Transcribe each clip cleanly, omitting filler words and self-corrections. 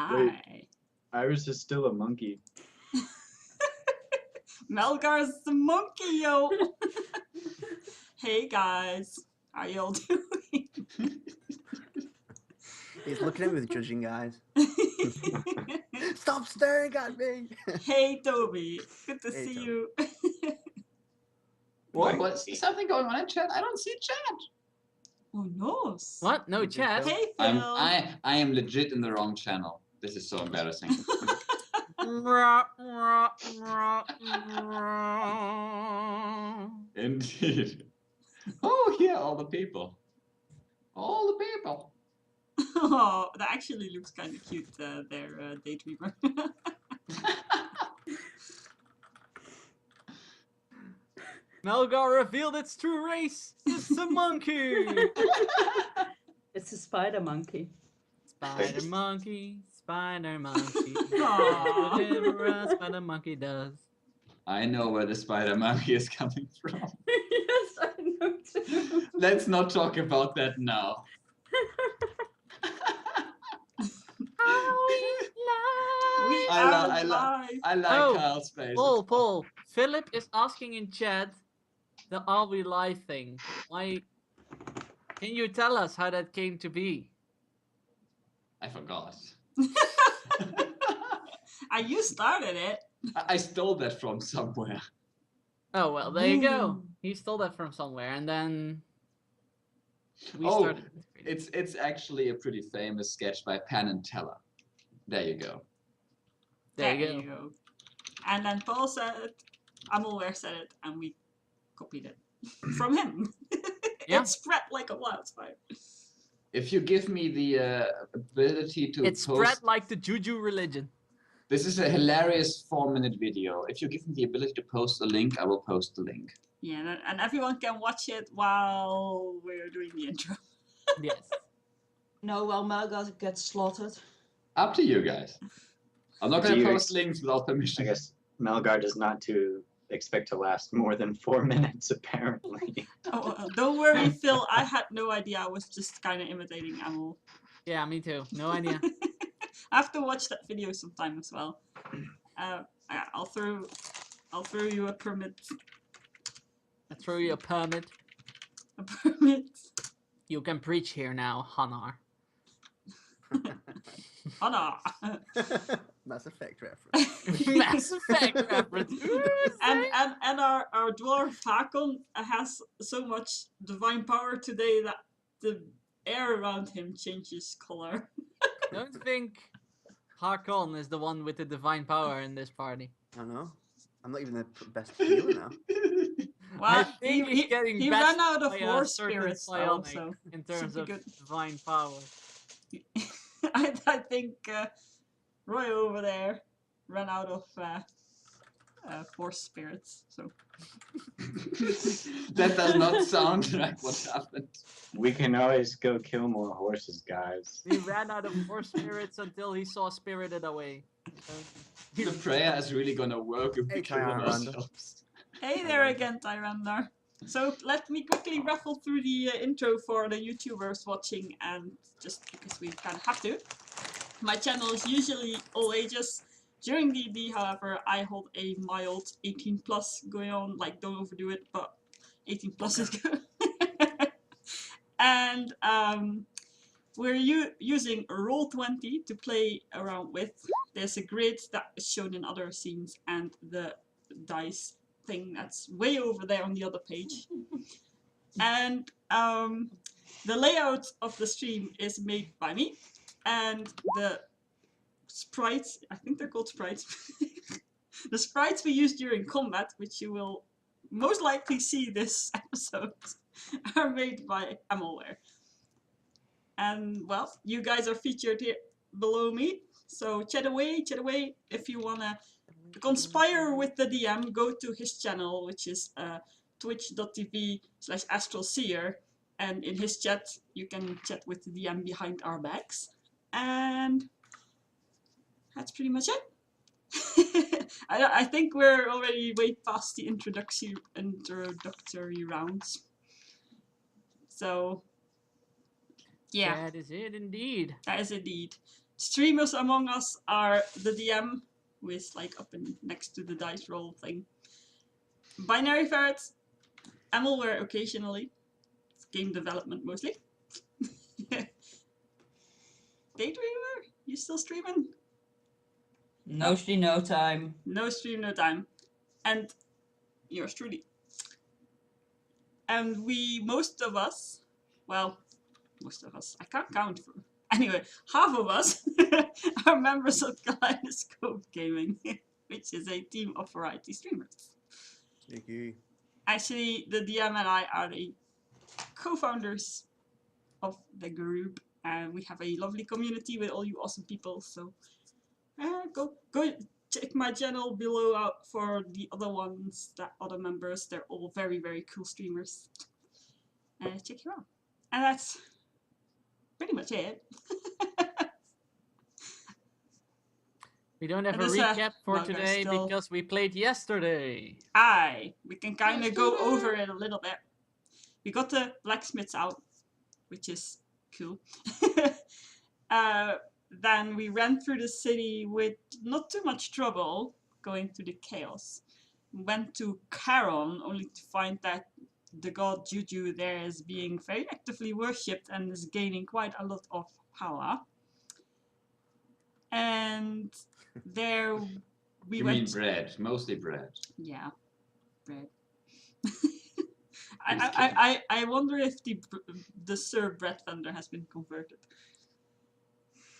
Hi. Iris is still a monkey. Melgar's the monkey, yo. Hey guys, how y'all doing? He's looking at me with judging eyes. Stop staring at me! Hey Toby, good to Hey, see Toby. you. What's something going on in chat? I don't see chat. Oh no. What? No chat? Hey Phil. I am legit in the wrong channel. This is so embarrassing. Indeed. Oh, yeah, all the people. All the people. Oh, that actually looks kind of cute there, Daydreamer. Melgar revealed its true race. It's a monkey. It's a spider monkey. Spider monkey, spider monkey. Aw. Whatever a spider monkey does. I know where the spider monkey is coming from. Yes, I know too. Let's not talk about that now. We I are li- I li- live. I like Oh, Kyle's face. Paul. Philip is asking in chat the Are We Live thing. Why? Can you tell us how that came to be? I forgot. You started it. I stole that from somewhere. Oh well, there you go. Ooh. He stole that from somewhere, and then we Oh, started. It's actually a pretty famous sketch by Penn and Teller. There you go. There you go. And then Paul said it, Amalware said it, and we copied it from him. Yeah. It spread like a wildfire. If you give me the ability to It post... spread like the Juju religion. This is a hilarious 4-minute video. If you give me the ability to post the link, I will post the link. Yeah, and everyone can watch it while we're doing the intro. Yes. No, well, Melgar gets slaughtered. Up to you guys. I'm not Do going to you post links without permission. I guess Melgar does not to expect to last more than 4 minutes, apparently. Oh, don't worry, Phil. I had no idea. I was just kind of imitating Amal. Yeah, me too. No idea. I have to watch that video sometime as well. I'll throw you a permit. I throw you a permit. A permit. You can preach here now, Hanar. Oh no. Mass Effect reference. Mass Effect reference. and our dwarf Hakon has so much divine power today that the air around him changes color. Don't think Hakon is the one with the divine power in this party. I don't know. I'm not even the best healer now. Well, think he's getting he bashed ran out of by a war certain spirits though, psionic so in terms should of be good. divine power. I think Roy over there ran out of force spirits. So That does not sound like what happened. We can always go kill more horses, guys. He ran out of force spirits until he saw Spirited Away. The prayer is really going to work if we Hey, kill them Tyrande. ourselves. hey there again, Tyrandar. So let me quickly raffle through the intro for the YouTubers watching, and just because we kind of have to. My channel is usually all ages. During D&D, however, I hold a mild 18 plus going on. Like, don't overdo it, but 18 plus is good. And we're using Roll20 to play around with. There's a grid that is shown in other scenes, and the dice thing that's way over there on the other page. And the layout of the stream is made by me, and the sprites, I think they're called sprites, the sprites we use during combat, which you will most likely see this episode, are made by Amalware. And well, you guys are featured here below me, so chat away. If you wanna conspire with the DM, go to his channel, which is twitch.tv/astralseer, and in his chat you can chat with the DM behind our backs. And that's pretty much it. I think we're already way past the introductory rounds. So yeah, That is it indeed. that is indeed. Streamers among us are the DM, who is like up in next to the dice roll thing. Binary Ferrets, Emelware occasionally, it's game development mostly. Daydreamer, you still streaming? No stream, no time. No stream, no time. And yours truly. And most of us, I can't count. Anyway, half of us are members of Kaleidoscope Gaming, which is a team of variety streamers. Sneaky. Actually, the DM and I are the co-founders of the group, and we have a lovely community with all you awesome people. So go check my channel below out for the other ones, that other members. They're all very, very cool streamers. Check you out. And that's pretty much it. We don't have And a this, recap for Melgar today still- because we played yesterday. We can kind of go over it a little bit. We got the blacksmiths out, which is cool. Then we ran through the city with not too much trouble, going through the chaos. Went to Charon, only to find that the god Juju there is being very actively worshipped and is gaining quite a lot of power. And there we You went. mean bread, mostly bread. Yeah, bread. I wonder if the Sir bread vendor has been converted.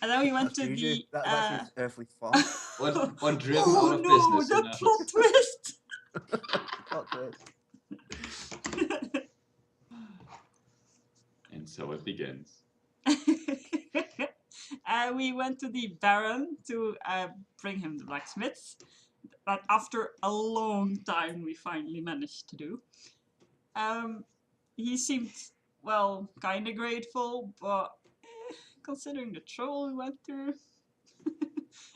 And then we went That's to Juju. the. That's his earthly father. What driven Oh out of no, business? the you know? plot twist! Plot twist. And so it begins. We went to the Baron to bring him the blacksmiths. That after a long time we finally managed to do. He seemed, well, kinda grateful, but considering the trouble we went through,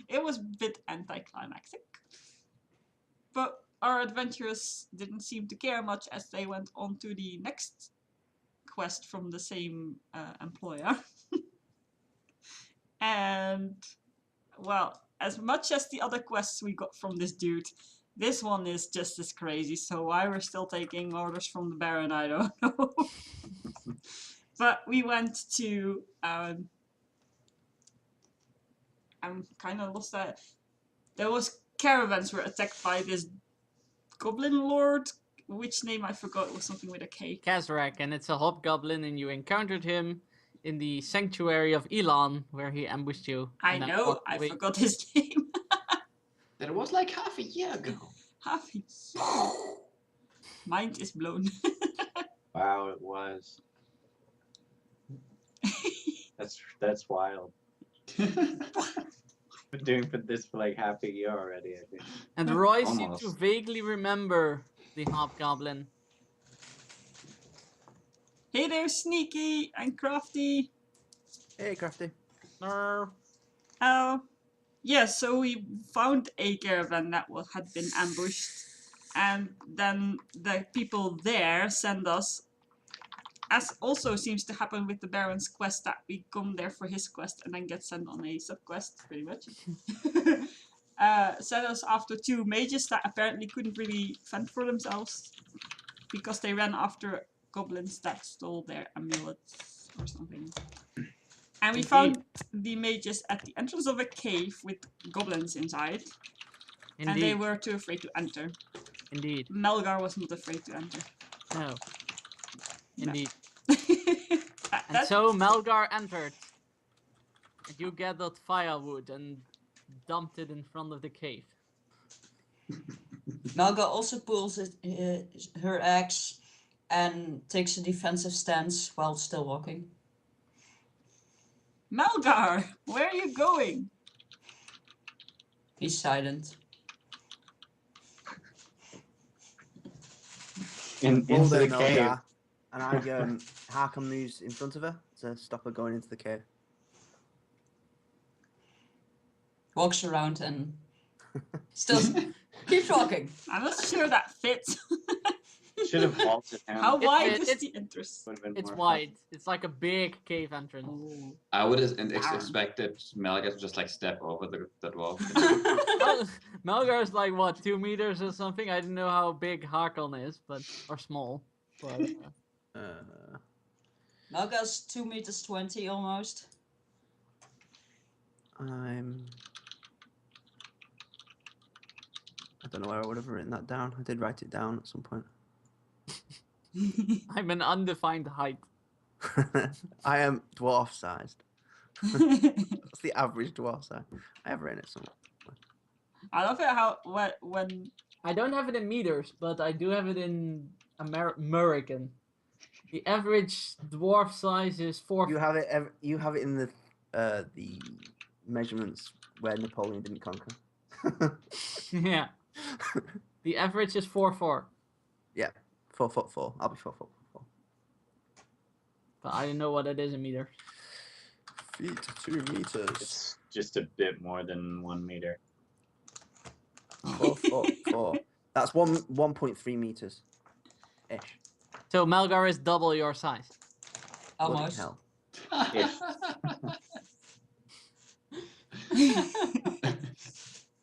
it was a bit anticlimactic. But our adventurers didn't seem to care much as they went on to the next quest from the same employer. And, well, as much as the other quests we got from this dude, this one is just as crazy, so why we're still taking orders from the Baron, I don't know. But we went to, I'm kind of lost that. There was caravans were attacked by this goblin lord, which name I forgot, it was something with a K. Kazrak, and it's a hobgoblin, and you encountered him in the sanctuary of Elon, where he ambushed you. I and then know, walked I away. forgot his name. That was like half a year ago. Happy. Mind is blown. Wow, it was. That's wild. Been doing this for like half a year already, I think. And Roy seemed to Almost. vaguely remember the hobgoblin. Hey there, Sneaky and Crafty. Hey, Crafty. No. Yeah, so we found a caravan that had been ambushed, and then the people there send us, as also seems to happen with the Baron's quest, that we come there for his quest and then get sent on a sub-quest, pretty much. Sent us after 2 mages that apparently couldn't really fend for themselves, because they ran after goblins that stole their amulets or something. And we Indeed. found the mages at the entrance of a cave with goblins inside, and they Indeed. were too afraid to enter. Indeed. Melgar was not afraid to enter. No. No. Indeed. That- And so Melgar entered. And you gathered firewood and dumped it in front of the cave. Melga also pulls her axe and takes a defensive stance while still walking. Melgar, where are you going? He's silent. Into Hold the her, cave. Melgar, and I go and Harkham moves in front of her to stop her going into the cave. Walks around and still keeps walking. I'm not sure that fits. Should have vaulted him. How It- wide it- is it- the entrance? Would've been It's more wide. It's like a big cave entrance. Oh. I would have Darn. expected Melga to just like step over the dwarf. Melgar is like what, 2 meters or something? I didn't know how big Hakon is, but or small. But Melga's 2 meters 20 almost. I don't know where I would have written that down. I did write it down at some point. I'm an undefined height. I am dwarf sized. That's the average dwarf size. I have written it somewhere. I love it how when I don't have it in meters, but I do have it in American. The average dwarf size is 4. You have it. You have it in the measurements where Napoleon didn't conquer. Yeah. The average is 4'4", 4'4". I'll be 4'4". but I don't know what it is in meters. Feet 2 meters. It's just a bit more than 1 meter. 4'4". That's 1.3 meters. Ish. So Melgar is double your size. Bloody Almost. hell.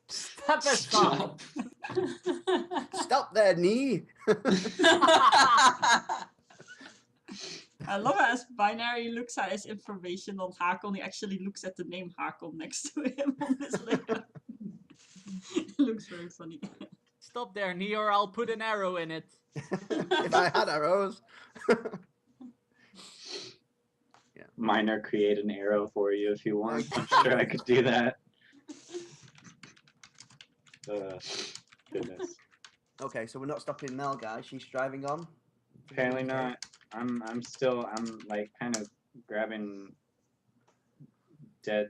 Step aside. Stop there, knee. I love it as Binary looks at his information on Hakon, he actually looks at the name Hakon next to him on his layout. It looks very funny. Stop there, knee, or I'll put an arrow in it. If I had arrows. Miner, create an arrow for you if you want. I'm sure I could do that. Goodness. Okay, so we're not stopping Mel, guys. She's driving on. Apparently not. I'm like kind of grabbing dead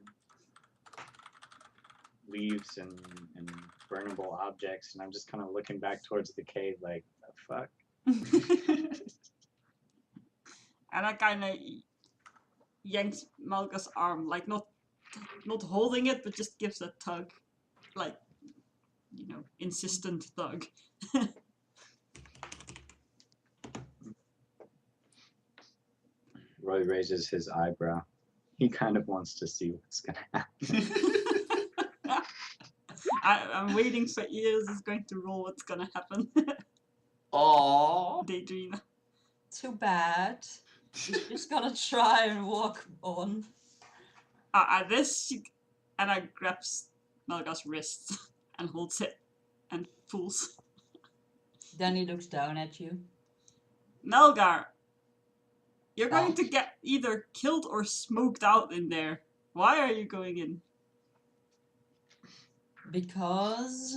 leaves and burnable objects, and I'm just kind of looking back towards the cave like, the fuck? And I kind of yanks Malga's arm, like not holding it, but just gives a tug, like, you know, insistent tug. Roy raises his eyebrow. He kind of wants to see what's gonna happen. I'm waiting for Ears is going to roll what's gonna happen. Oh. Daydream. Too bad. Just gonna try and walk on. At this, Anna grabs Malga's wrist and holds it and pulls. Then he looks down at you. Melgar, you're going Oh. to get either killed or smoked out in there. Why are you going in? Because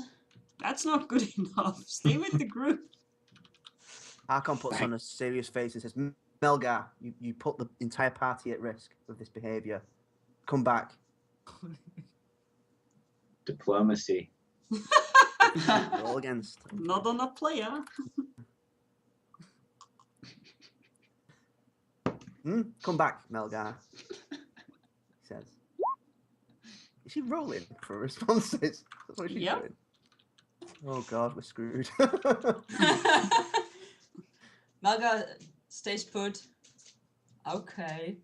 That's not good enough. Stay with the group. Arkon puts on a serious face and says, Melgar, you put the entire party at risk with this behaviour. Come back. Diplomacy. Roll against. Not on a player. Come back, Melgar. He says. Is she rolling for responses? That's what she's Yep. doing. Oh god, we're screwed. Melga stays put. Okay.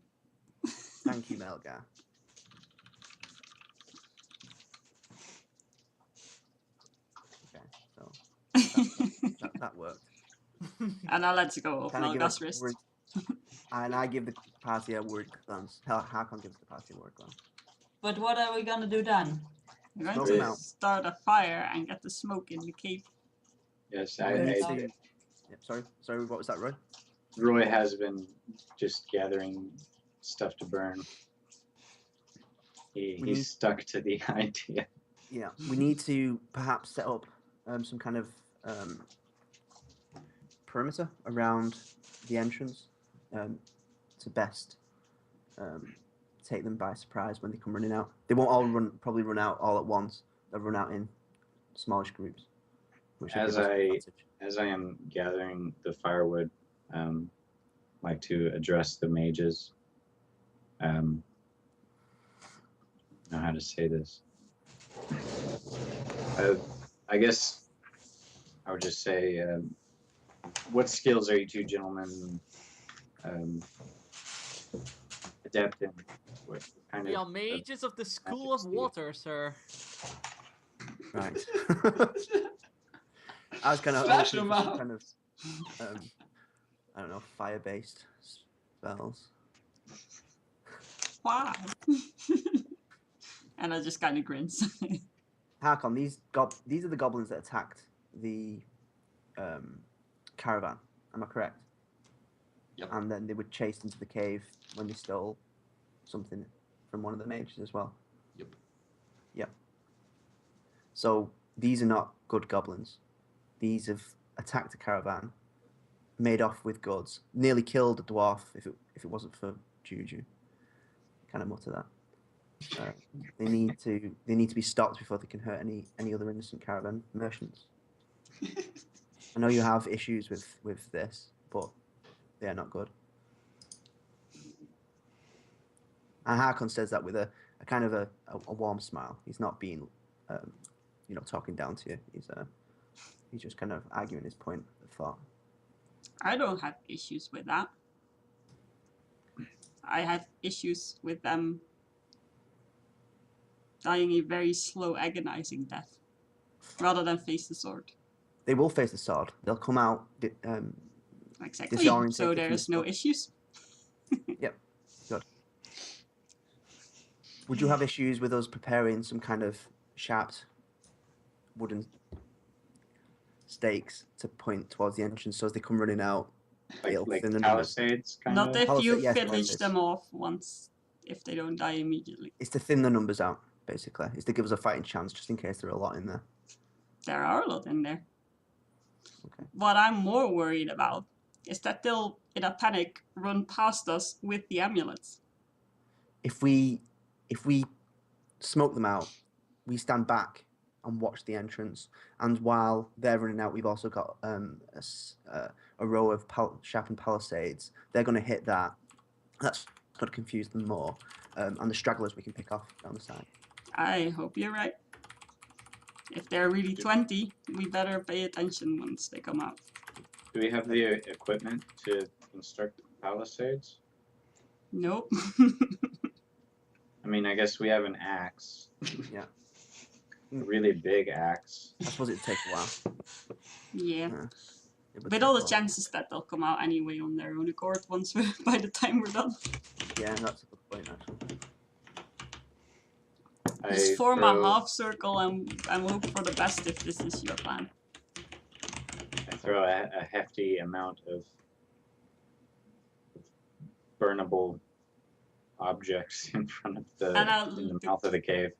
Thank you, Melgar. Okay, so that worked. And I let go of Can I give Malga's a wrist. word- And I give the party a word glance. Hakon gives the party a word glance. But what are we gonna do then? We're going Smoke to him out. start a fire and get the smoke in the cave. Yes, We need Okay. to- Yep, sorry, what was that, Roy? Roy has been just gathering stuff to burn. We need- He's stuck to the idea. Yeah, we need to perhaps set up some kind of perimeter around the entrance to best take them by surprise when they come running out. They won't all probably run out all at once. They'll run out in smallish groups. Which will As give us an I- advantage. As I am gathering the firewood, like to address the mages. Know how to say this. I guess I would just say, what skills are you two gentlemen adept in? What kind We of are mages of the School magic of skill? Water, sir. Right. I was kind of Flash hoping them for some out. kind of, I don't know, fire-based spells. Why? And I just kind of grins. Harkon, these are the goblins that attacked the caravan. Am I correct? Yep. And then they were chased into the cave when they stole something from one of the mages as well. Yep. Yep. So these are not good goblins. These have attacked a caravan, made off with goods, nearly killed a dwarf if it wasn't for Juju. Kind of mutter that. They need to be stopped before they can hurt any other innocent caravan merchants. I know you have issues with this, but they are not good. And Harkon says that with a kind of a warm smile. He's not being, talking down to you. He's just kind of arguing his point of thought. I don't have issues with that. I have issues with them dying a very slow, agonizing death, rather than face the sword. They will face the sword. They'll come out. Exactly. Disorientated So from there's the no sword. issues. Yep. Good. Would you have issues with us preparing some kind of sharp wooden stakes to point towards the entrance so as they come running out? it'll like thin the numbers. palisades, kind Not of? if Palisade, you yes, finish palisades. them off once, if they don't die immediately. It's to thin the numbers out, basically. It's to give us a fighting chance, just in case there are a lot in there. There are a lot in there. Okay. What I'm more worried about is that they'll, in a panic, run past us with the amulets. If we smoke them out, we stand back and watch the entrance. And while they're running out, we've also got a row of sharpened palisades. They're going to hit that. That's going to confuse them more. And the stragglers we can pick off down the side. I hope you're right. If they're really 20, we better pay attention once they come out. Do we have the equipment to construct palisades? Nope. I mean, I guess we have an axe. Yeah. A really big axe. I suppose it'd take a while. Yeah. It would With take all a the while. chances that they'll come out anyway on their own accord once we're, by the time we're done. Yeah, that's a good point, actually. Just I form throw- a half circle and hope for the best if this is your plan. I throw a hefty amount of burnable objects in front of the And I'll- in the mouth of the cave.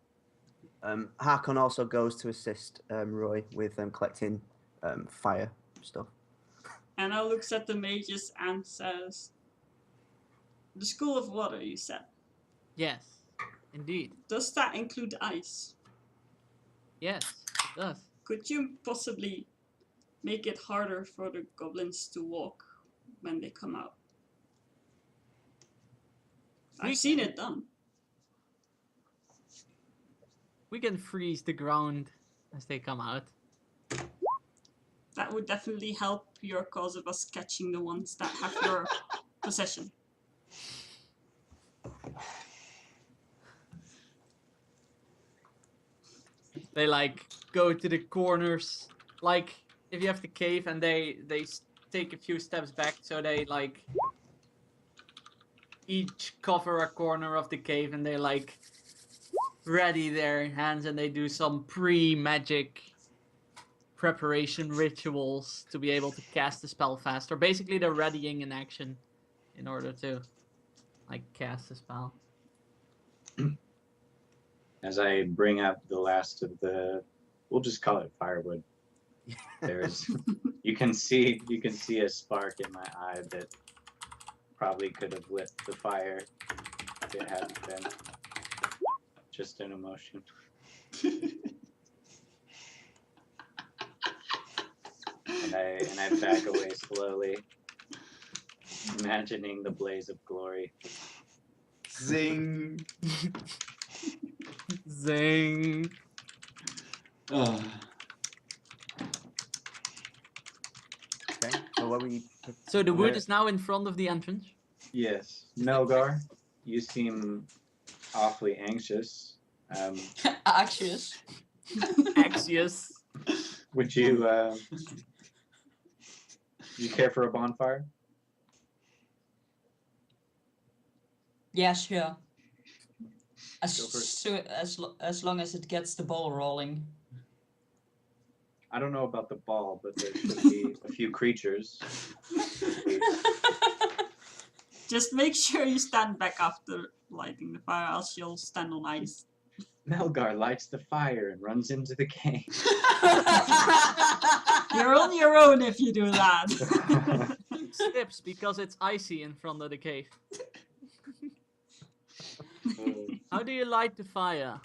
Harkon also goes to assist Roy with collecting fire stuff. Anna looks at the mages and says, "The School of Water, you said. Yes, indeed. Does that include ice? Yes, it does. Could you possibly make it harder for the goblins to walk when they come out? We I've seen it done. We can freeze the ground as they come out. That would definitely help your cause of us catching the ones that have your possession." They like go to the corners, like if you have the cave and they take a few steps back, so they like each cover a corner of the cave and they like ready their hands and they do some pre-magic preparation rituals to be able to cast the spell faster. Basically, they're readying an action in order to like cast the spell. As I bring up the last of the, we'll just call it firewood. There's, you can see a spark in my eye that probably could have lit the fire if it hadn't been just an emotion. And I back away slowly, imagining the blaze of glory. Zing. Zing. Oh. Okay. where we? So the wood Where- is now in front of the entrance. Yes, Melgar, you seem awfully anxious. Axios. Axios. Would you you care for a bonfire? Yes, yeah. As Go for it. as long as it gets the ball rolling. I don't know about the ball, but there should be a few creatures. Just make sure you stand back after lighting the fire, else you'll stand on ice. Melgar lights the fire and runs into the cave. You're on your own if you do that. Slips because it's icy in front of the cave. How do you light the fire?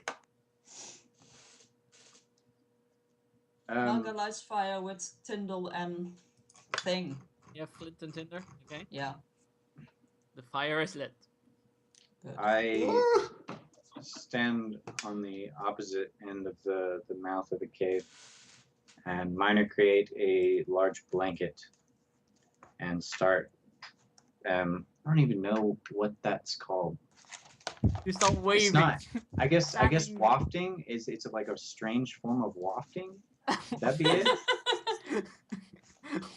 Malga lights fire with Tyndall and thing. You have flint and tinder. Okay. Yeah. The fire is lit. Good. I stand on the opposite end of the mouth of the cave, and Miner create a large blanket and start. I don't even know what that's called. You start waving. It's not. I guess Standing- wafting is it's like a strange form of wafting. Would that be it?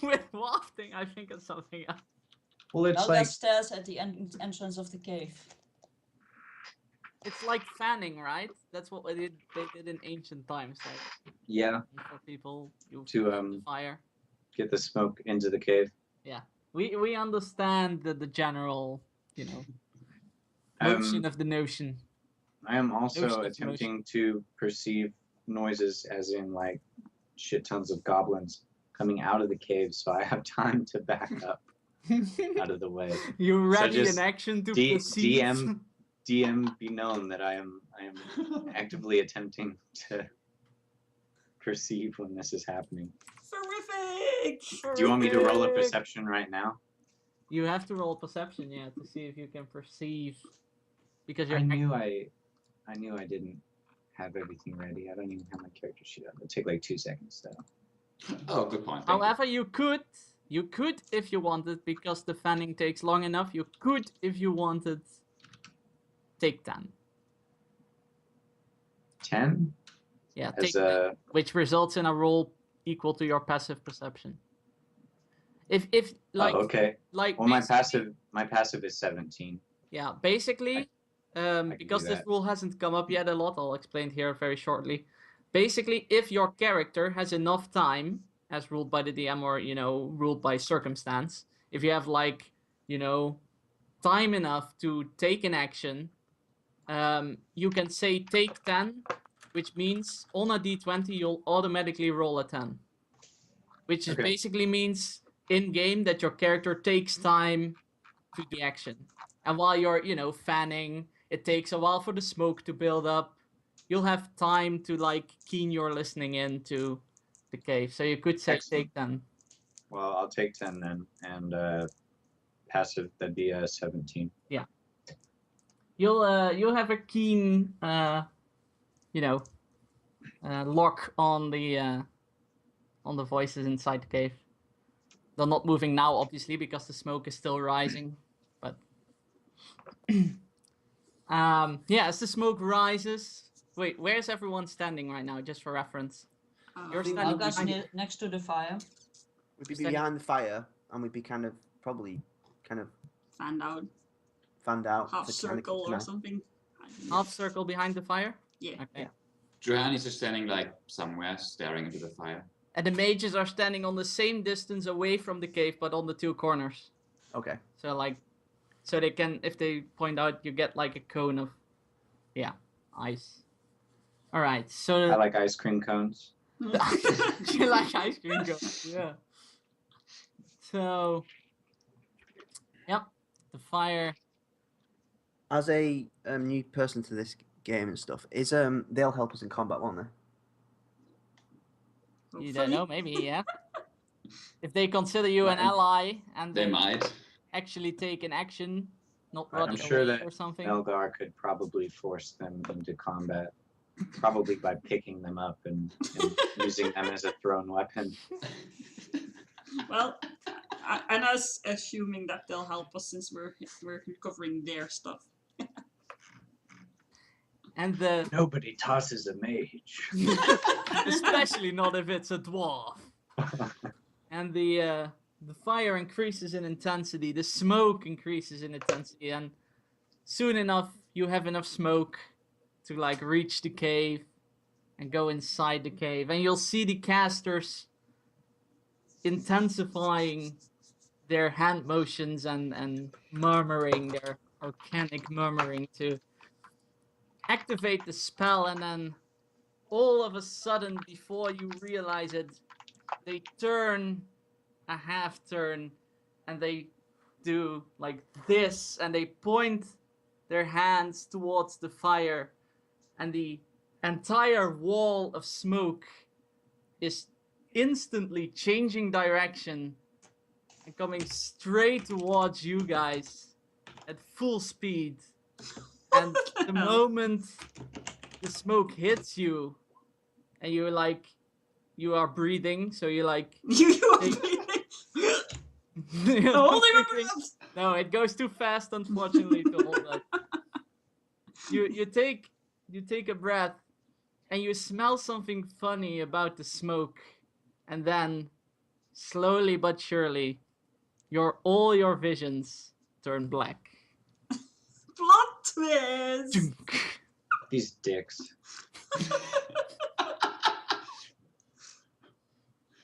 With wafting, I think it's something else. Well, it's Malga like stares at the entrance of the cave. It's like fanning, right? That's what they did in ancient times. Like yeah, for people, you To, fan the fire. get the smoke into the cave. We understand the general, motion of the notion. I am also Notion of attempting to perceive noises, as in like shit tons of goblins coming out of the cave, so I have time to back up out of the way. You ready just in action to D- proceed? DM be known that I am actively attempting to perceive when this is happening. Terrific! Do you want me to roll a Perfect. perception right now? You have to roll perception, yeah, to see if you can perceive. Because you're I knew I didn't have everything ready. I don't even have my character sheet up. It'll take like 2 seconds though. Oh, good point. Thank you. However, you could if you wanted, because the fanning takes long enough, you could, if you wanted, take 10. 10 Yeah, as take 10, a which results in a roll equal to your passive perception. If like oh, okay. like Well, my basically- passive is 17. Yeah, basically, can because do this that. rule hasn't come up yet a lot, I'll explain it here very shortly. Basically, if your character has enough time, as ruled by the DM or, ruled by circumstance, if you have, like, time enough to take an action, you can say take 10, which means on a d20 you'll automatically roll a 10. Which is Okay. basically means in-game that your character takes time to the action. And while you're, fanning, it takes a while for the smoke to build up. You'll have time to, like, keen your listening into the cave. So you could say Excellent. take 10. Well, I'll take 10 then, and passive that'd be 17. You'll have a keen, lock on the voices inside the cave. They're not moving now, obviously, because the smoke is still rising. But as the smoke rises. Wait, where's everyone standing right now? Just for reference. You're Um, standing Malga's behind next to the fire. We'd be Standing- behind the fire, and we'd be probably fanned out, fanned out. half to kinda keep circle an or eye. something. I don't know. half circle behind the fire. Yeah. Okay. Yeah. Johan is just standing like somewhere, staring into the fire. And the mages are standing on the same distance away from the cave, but on the two corners. Okay. So they can, if they point out, you get like a cone of, ice. All right. So I like ice cream cones. you like ice cream cones? Yeah. So, the fire. As a new person to this game and stuff, they'll help us in combat, won't they? You don't Hopefully. know, maybe, yeah. If they consider you an Right. ally and They then might. actually take an action, not Right, I'm run sure away that or something. Melgar could probably force them into combat, probably by picking them up and using them as a thrown weapon. Well, And us assuming that they'll help us since we're recovering their stuff. And the Nobody tosses a mage. especially not if it's a dwarf. And the fire increases in intensity, the smoke increases in intensity, and soon enough you have enough smoke to like reach the cave and go inside the cave, and you'll see the casters intensifying their hand motions and murmuring their organic murmuring to activate the spell, and then all of a sudden, before you realize it, they turn a half turn and they do like this, and they point their hands towards the fire, and the entire wall of smoke is instantly changing direction and coming straight towards you guys at full speed. And the moment the smoke hits you, and you're like, you are breathing, so you're like, You are Hey. breathing. Holding my breath. No, it goes too fast, unfortunately, to hold that. You take a breath, and you smell something funny about the smoke, and then slowly but surely, all your visions turn black. Plot twist. These dicks.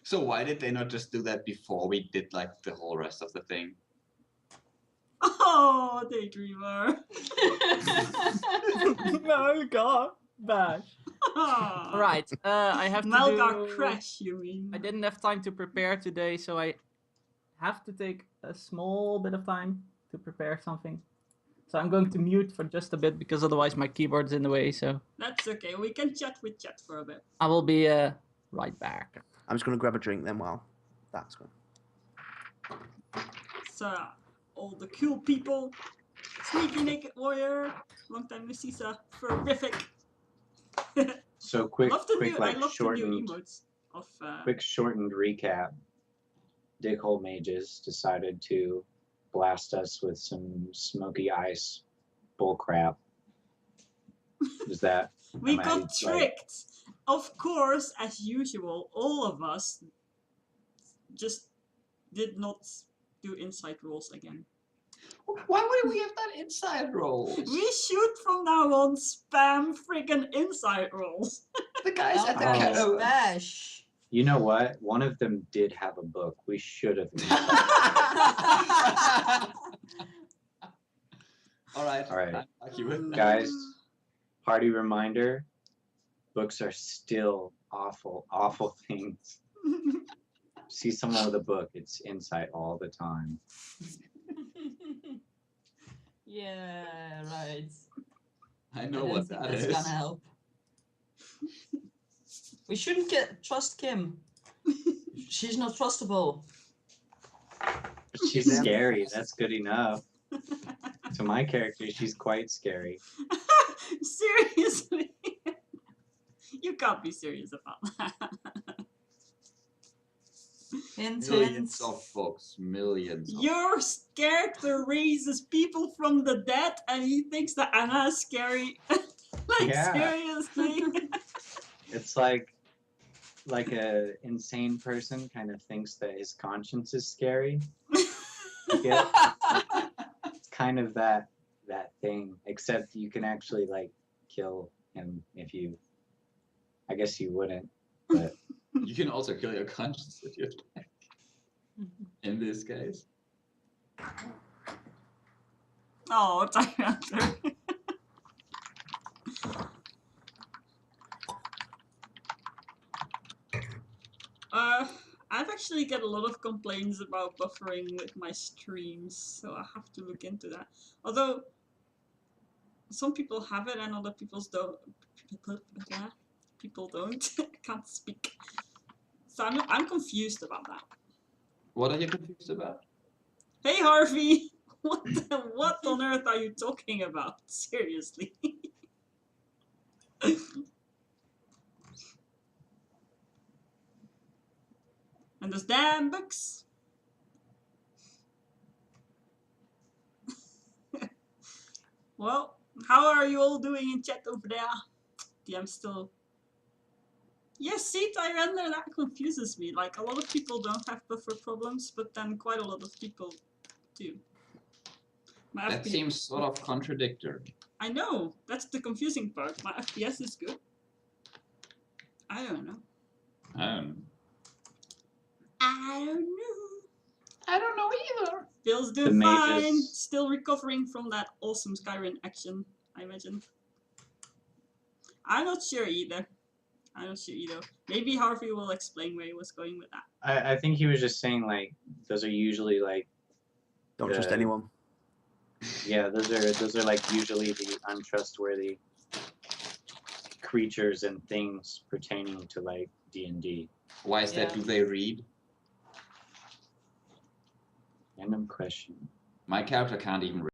So why did they not just do that before we did like the whole rest of the thing? Oh, daydreamer. Malgar bash. Alright, I have to Malgar do... crash, you mean? I didn't have time to prepare today, so I have to take a small bit of time to prepare something. So I'm going to mute for just a bit, because otherwise my keyboard's in the way, so That's okay. We can chat with chat for a bit. I will be right back. I'm just going to grab a drink then while that's going. So, all the cool people. Sneaky Naked Warrior. Long time no see, so terrific. So quick, I love the quick, new, like I love the shortened, new emotes of. quick shortened recap. Dickhole Mages decided to blast us with some smoky ice bullcrap. Is that? We am I, got like- tricked. Of course, as usual, all of us just did not do insight rolls again. Why would we have done inside rolls? We should from now on spam freaking insight rolls. The guys at the Oh. Bash. You know what? One of them did have a book. We should have. All right. All right. I'll argue with that. Guys, party reminder, books are still awful, awful things. See someone with a book, it's insight all the time. Yeah, right. I I know don't what think that that's is. gonna help. We shouldn't trust Kim. She's not trustable. She's scary, that's good enough. To my character, she's quite scary. Seriously? You can't be serious about that. Hint, Millions hint. of books, millions. Of Your character raises people from the dead and he thinks that Anna is scary. Like, Yeah. seriously? It's like a insane person kind of thinks that his conscience is scary. Yeah. It's kind of that thing, except you can actually like kill him if you. I guess you wouldn't, but You can also kill your conscience if you'd like. In this case. Oh, Tyranter. I've actually get a lot of complaints about buffering with my streams, so I have to look into that. Although some people have it and other people's don't. People don't. I can't speak. So I'm confused about that. What are you confused about? Hey Harvey, what on earth are you talking about? Seriously. And those damn books. Well, how are you all doing in chat over there? I'm still. Yes, see, Tyrender, that confuses me. Like, a lot of people don't have buffer problems, but then quite a lot of people do. My That FPS seems sort of contradictory. I know, that's the confusing part. My FPS is good. I don't know. I don't know. I don't know either. Bill's doing The fine. mages- Still recovering from that awesome Skyrim action, I imagine. I'm not sure either. Maybe Harvey will explain where he was going with that. I think he was just saying like those are usually like Don't trust The- anyone. yeah, those are like usually the untrustworthy creatures and things pertaining to like D&D. Why is that? Yeah. Do they read? Random question. My character can't even read.